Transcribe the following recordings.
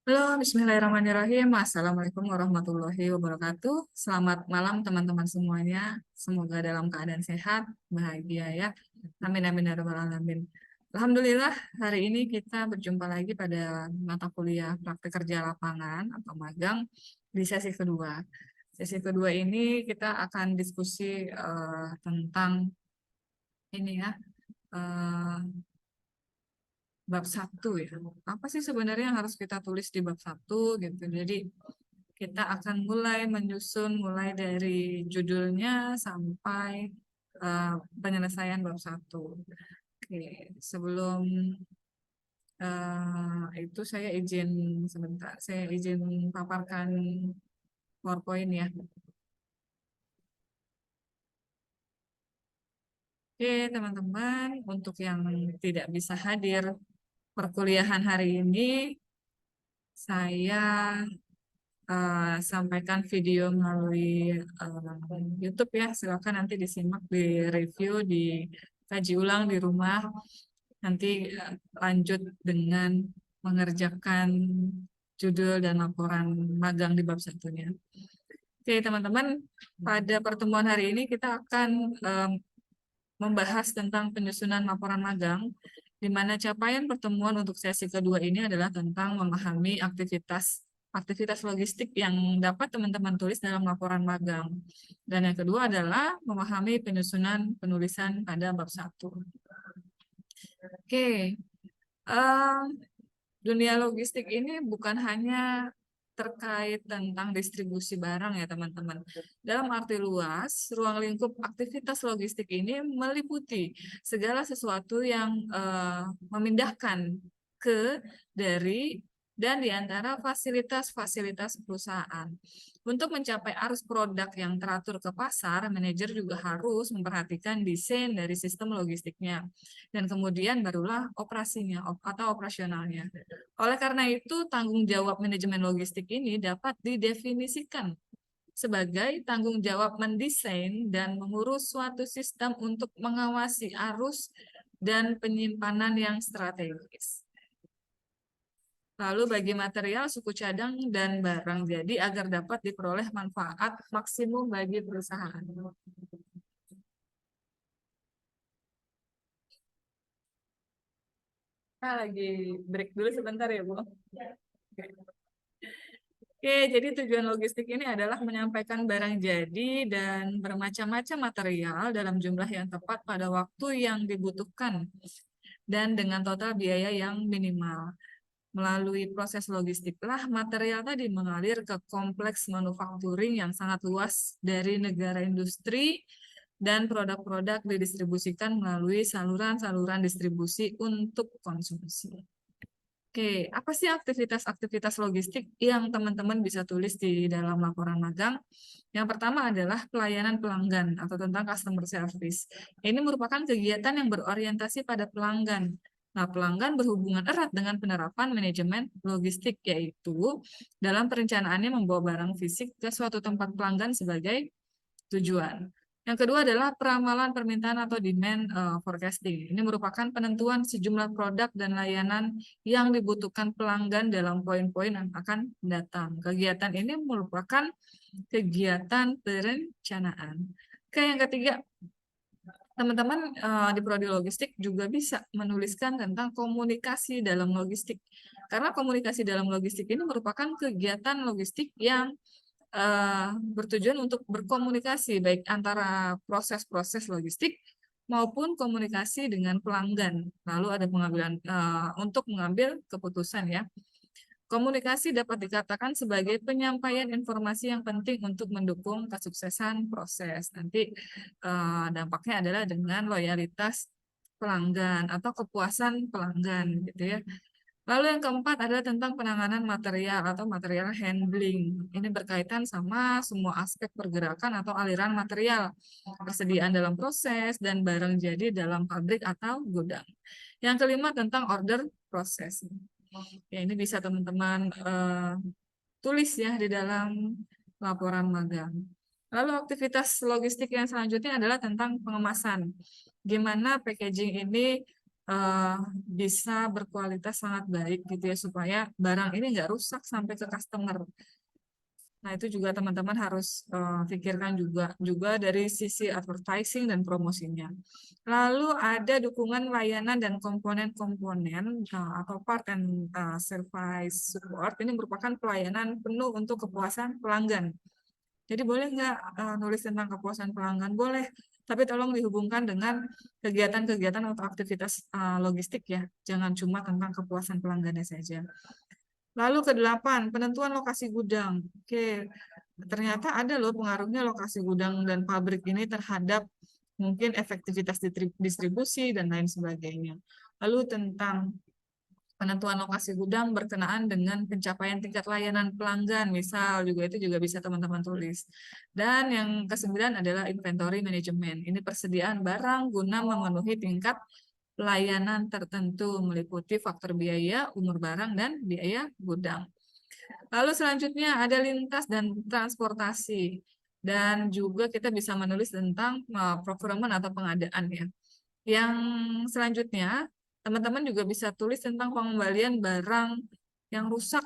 Halo, Bismillahirrahmanirrahim. Assalamualaikum warahmatullahi wabarakatuh. Selamat malam teman-teman semuanya. Semoga dalam keadaan sehat, bahagia ya. Amin amin ya rabbal alamin. Alhamdulillah, hari ini kita berjumpa lagi pada mata kuliah praktik kerja lapangan atau magang di sesi kedua. Sesi kedua ini kita akan diskusi tentang ini ya, eh, bab satu ya. Apa sih sebenarnya yang harus kita tulis di bab satu gitu. Jadi kita akan mulai menyusun mulai dari judulnya sampai eh, penyelesaian bab satu. Oke, sebelum itu saya izin sebentar. Saya izin paparkan PowerPoint ya. Oke, teman-teman, untuk yang tidak bisa hadir perkuliahan hari ini, saya sampaikan video melalui YouTube ya. Silakan nanti disimak, di review, dikaji ulang di rumah. Nanti lanjut dengan mengerjakan judul dan laporan magang di bab satunya. Oke, teman-teman, pada pertemuan hari ini kita akan membahas tentang penyusunan laporan magang, di mana capaian pertemuan untuk sesi kedua ini adalah tentang memahami aktivitas logistik yang dapat teman-teman tulis dalam laporan magang. Dan yang kedua adalah memahami penyusunan penulisan pada bab 1. Oke, eh, dunia logistik ini bukan hanya terkait tentang distribusi barang ya teman-teman. Dalam arti luas, ruang lingkup aktivitas logistik ini meliputi segala sesuatu yang memindahkan ke, dari, dan di antara fasilitas-fasilitas perusahaan. Untuk mencapai arus produk yang teratur ke pasar, manajer juga harus memperhatikan desain dari sistem logistiknya. Dan kemudian barulah operasinya atau operasionalnya. Oleh karena itu, tanggung jawab manajemen logistik ini dapat didefinisikan sebagai tanggung jawab mendesain dan mengurus suatu sistem untuk mengawasi arus dan penyimpanan yang strategis. Lalu bagi material, suku cadang, dan barang jadi agar dapat diperoleh manfaat maksimum bagi perusahaan. Lagi break dulu sebentar ya, Bu. Oke, jadi tujuan logistik ini adalah menyampaikan barang jadi dan bermacam-macam material dalam jumlah yang tepat pada waktu yang dibutuhkan dan dengan total biaya yang minimal. Melalui proses logistiklah material tadi mengalir ke kompleks manufacturing yang sangat luas dari negara industri, dan produk-produk didistribusikan melalui saluran-saluran distribusi untuk konsumsi. Oke, apa sih aktivitas-aktivitas logistik yang teman-teman bisa tulis di dalam laporan magang? Yang pertama adalah pelayanan pelanggan atau tentang customer service. Ini merupakan kegiatan yang berorientasi pada pelanggan. Nah, pelanggan berhubungan erat dengan penerapan manajemen logistik, yaitu dalam perencanaannya membawa barang fisik ke suatu tempat pelanggan sebagai tujuan. Yang kedua adalah peramalan permintaan atau demand forecasting. Ini merupakan penentuan sejumlah produk dan layanan yang dibutuhkan pelanggan dalam poin-poin yang akan datang. Kegiatan ini merupakan kegiatan perencanaan. Oke, yang ketiga, teman-teman di prodi logistik juga bisa menuliskan tentang komunikasi dalam logistik. Karena komunikasi dalam logistik ini merupakan kegiatan logistik yang bertujuan untuk berkomunikasi baik antara proses-proses logistik maupun komunikasi dengan pelanggan. Lalu ada pengambilan untuk mengambil keputusan ya. Komunikasi dapat dikatakan sebagai penyampaian informasi yang penting untuk mendukung kesuksesan proses. Nanti dampaknya adalah dengan loyalitas pelanggan atau kepuasan pelanggan gitu ya. Lalu yang keempat adalah tentang penanganan material atau material handling. Ini berkaitan sama semua aspek pergerakan atau aliran material, persediaan dalam proses, dan barang jadi dalam pabrik atau gudang. Yang kelima tentang order proses. Ya, ini bisa teman-teman tulis ya di dalam laporan magang. Lalu aktivitas logistik yang selanjutnya adalah tentang pengemasan. Gimana packaging ini eh, bisa berkualitas sangat baik gitu ya, supaya barang ini nggak rusak sampai ke customer. Nah, itu juga teman-teman harus pikirkan juga dari sisi advertising dan promosinya. Lalu ada dukungan layanan dan komponen-komponen atau part and service support. Ini merupakan pelayanan penuh untuk kepuasan pelanggan. Jadi boleh nggak nulis tentang kepuasan pelanggan? Boleh, tapi tolong dihubungkan dengan kegiatan-kegiatan atau aktivitas logistik ya. Jangan cuma tentang kepuasan pelanggannya saja. Lalu kedelapan, penentuan lokasi gudang. Oke, ternyata ada loh pengaruhnya lokasi gudang dan pabrik ini terhadap mungkin efektivitas distribusi dan lain sebagainya. Lalu tentang penentuan lokasi gudang berkenaan dengan pencapaian tingkat layanan pelanggan, misal juga itu juga bisa teman-teman tulis. Dan yang kesembilan adalah inventory management. Ini persediaan barang guna memenuhi tingkat pelayanan tertentu meliputi faktor biaya, umur barang, dan biaya gudang. Lalu selanjutnya ada lintas dan transportasi. Dan juga kita bisa menulis tentang procurement atau pengadaan ya. Yang selanjutnya, teman-teman juga bisa tulis tentang pengembalian barang yang rusak.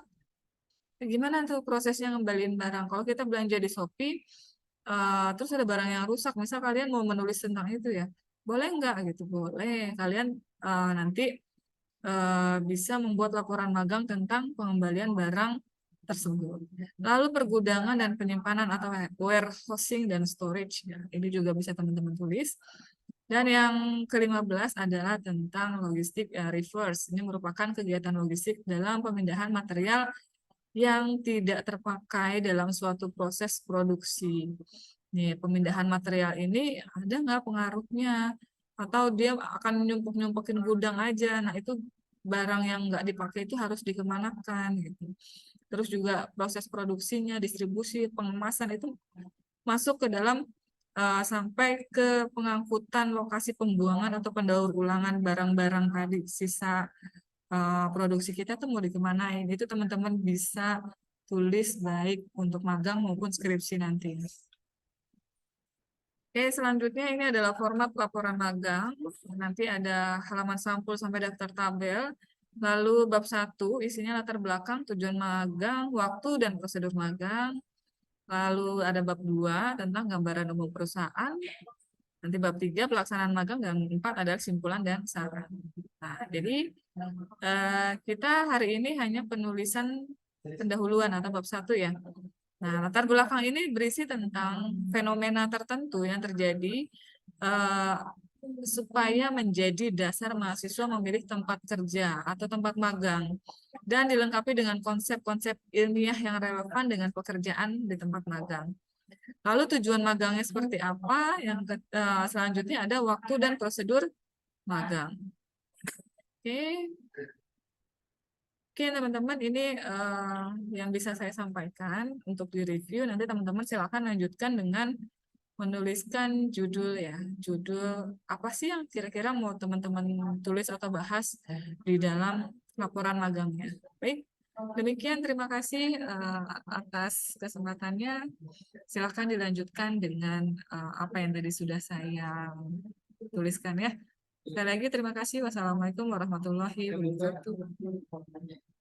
Gimana tuh prosesnya ngembaliin barang? Kalau kita belanja di Shopee, terus ada barang yang rusak, misal kalian mau menulis tentang itu ya, boleh nggak gitu? Boleh. Kalian nanti bisa membuat laporan magang tentang pengembalian barang tersebut. Lalu pergudangan dan penyimpanan atau warehousing dan storage. Ya, ini juga bisa teman-teman tulis. Dan yang ke-15 adalah tentang logistik reverse. Ini merupakan kegiatan logistik dalam pemindahan material yang tidak terpakai dalam suatu proses produksi. Nih, pemindahan material ini ada nggak pengaruhnya? Atau dia akan nyumpuk-nyumpukin gudang aja. Nah, itu barang yang nggak dipakai itu harus dikemanakan gitu. Terus juga proses produksinya, distribusi, pengemasan itu masuk ke dalam sampai ke pengangkutan lokasi pembuangan atau pendaur ulangan barang-barang tadi, sisa produksi kita tuh mau dikemanain. Itu teman-teman bisa tulis baik untuk magang maupun skripsi nanti. Oke, selanjutnya ini adalah format laporan magang. Nanti ada halaman sampul sampai daftar tabel. Lalu bab 1 isinya latar belakang, tujuan magang, waktu dan prosedur magang. Lalu ada bab 2 tentang gambaran umum perusahaan. Nanti bab 3 pelaksanaan magang, dan 4 adalah kesimpulan dan saran. Nah, jadi kita hari ini hanya penulisan pendahuluan atau bab 1 ya. Nah, latar belakang ini berisi tentang fenomena tertentu yang terjadi eh, supaya menjadi dasar mahasiswa memilih tempat kerja atau tempat magang dan dilengkapi dengan konsep-konsep ilmiah yang relevan dengan pekerjaan di tempat magang. Lalu tujuan magangnya seperti apa? Yang selanjutnya ada waktu dan prosedur magang. Oke. Oke, teman-teman, ini yang bisa saya sampaikan untuk di-review. Nanti teman-teman silakan lanjutkan dengan menuliskan judul ya. Judul apa sih yang kira-kira mau teman-teman tulis atau bahas di dalam laporan magangnya. Baik, demikian terima kasih atas kesempatannya. Silakan dilanjutkan dengan apa yang tadi sudah saya tuliskan ya. Sekali lagi terima kasih. Wassalamualaikum warahmatullahi wabarakatuh.